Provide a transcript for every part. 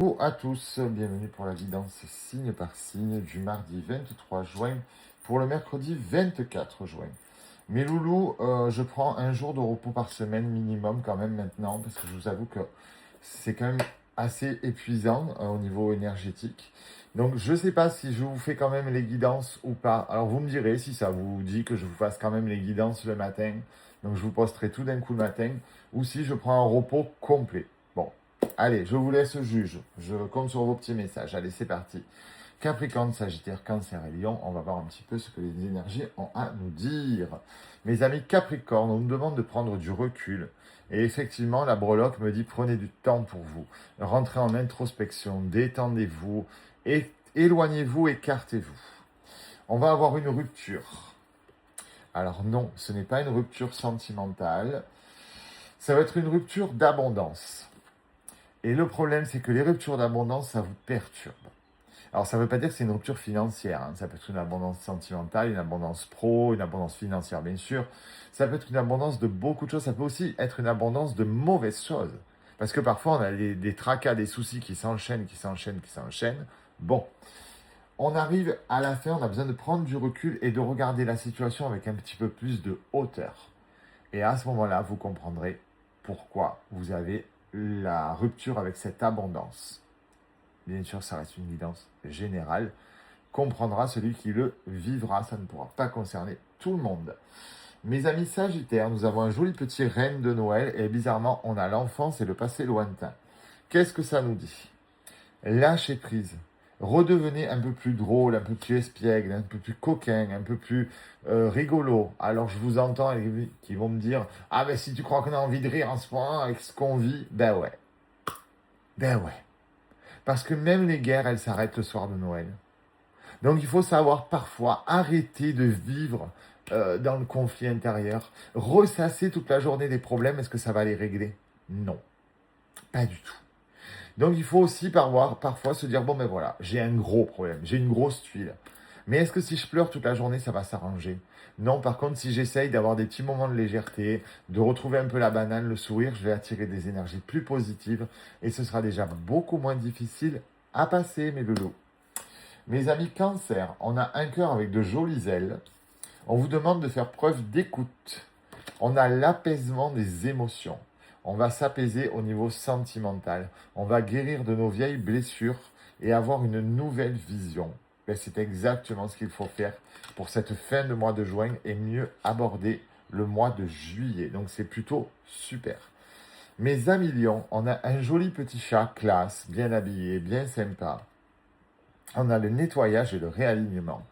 Bonjour à tous, bienvenue pour la guidance signe par signe du mardi 23 juin pour le mercredi 24 juin. Mes loulous, je prends un jour de repos par semaine minimum quand même maintenant parce que je vous avoue que c'est quand même assez épuisant au niveau énergétique. Donc je ne sais pas si je vous fais quand même les guidances ou pas. Alors vous me direz si ça vous dit que je vous fasse quand même les guidances le matin. Donc je vous posterai tout d'un coup le matin ou si je prends un repos complet. Bon, allez, je vous laisse juge. Je compte sur vos petits messages. Allez, c'est parti. Capricorne, Sagittaire, Cancer et Lion, on va voir un petit peu ce que les énergies ont à nous dire. Mes amis Capricorne, on nous demande de prendre du recul. Et effectivement, la breloque me dit prenez du temps pour vous. Rentrez en introspection, détendez-vous, éloignez-vous, écartez-vous. On va avoir une rupture. Alors non, ce n'est pas une rupture sentimentale. Ça va être une rupture d'abondance. Et le problème, c'est que les ruptures d'abondance, ça vous perturbe. Alors, ça ne veut pas dire que c'est une rupture financière. Ça peut être une abondance sentimentale, une abondance pro, une abondance financière, bien sûr. Ça peut être une abondance de beaucoup de choses. Ça peut aussi être une abondance de mauvaises choses. Parce que parfois, on a des tracas, des soucis qui s'enchaînent, qui s'enchaînent, qui s'enchaînent. Bon, on arrive à la fin, on a besoin de prendre du recul et de regarder la situation avec un petit peu plus de hauteur. Et à ce moment-là, vous comprendrez pourquoi vous avez la rupture avec cette abondance. Bien sûr, ça reste une guidance générale. Comprendra celui qui le vivra. Ça ne pourra pas concerner tout le monde. Mes amis Sagittaires, nous avons un joli petit reine de Noël et bizarrement, on a l'enfance et le passé lointain. Qu'est-ce que ça nous dit? Lâchez prise. Redevenez un peu plus drôle, un peu plus espiègle, un peu plus coquin, un peu plus rigolo. Alors je vous entends qui vont me dire « Ah ben si tu crois qu'on a envie de rire en ce moment avec ce qu'on vit, ben ouais. Ben ouais. » Parce que même les guerres, elles s'arrêtent le soir de Noël. Donc il faut savoir parfois arrêter de vivre dans le conflit intérieur, ressasser toute la journée des problèmes, est-ce que ça va les régler? Non, pas du tout. Donc il faut aussi parfois se dire, bon ben voilà, j'ai un gros problème, j'ai une grosse tuile. Mais est-ce que si je pleure toute la journée, ça va s'arranger? Non, par contre, si j'essaye d'avoir des petits moments de légèreté, de retrouver un peu la banane, le sourire, je vais attirer des énergies plus positives et ce sera déjà beaucoup moins difficile à passer, mes loulous. Mes amis Cancer, on a un cœur avec de jolies ailes. On vous demande de faire preuve d'écoute. On a l'apaisement des émotions. On va s'apaiser au niveau sentimental. On va guérir de nos vieilles blessures et avoir une nouvelle vision. Ben, c'est exactement ce qu'il faut faire pour cette fin de mois de juin et mieux aborder le mois de juillet. Donc c'est plutôt super. Mes amis Lions, on a un joli petit chat classe, bien habillé, bien sympa. On a le nettoyage et le réalignement.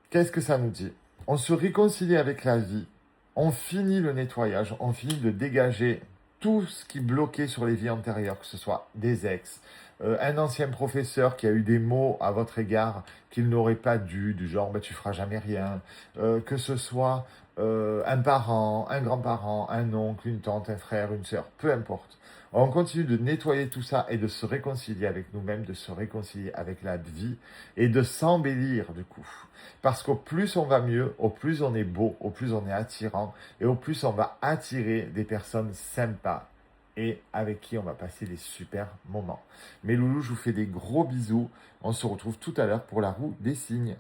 Qu'est-ce que ça nous dit? On se réconcilie avec la vie. On finit le nettoyage. On finit de dégager tout ce qui bloquait sur les vies antérieures, que ce soit des ex, un ancien professeur qui a eu des mots à votre égard qu'il n'aurait pas dû, du genre bah, tu feras jamais rien, que ce soit un parent, un grand-parent, un oncle, une tante, un frère, une sœur, peu importe. On continue de nettoyer tout ça et de se réconcilier avec nous-mêmes, de se réconcilier avec la vie et de s'embellir du coup. Parce qu'au plus on va mieux, au plus on est beau, au plus on est attirant et au plus on va attirer des personnes sympas et avec qui on va passer des super moments. Mes loulous, je vous fais des gros bisous. On se retrouve tout à l'heure pour la roue des signes.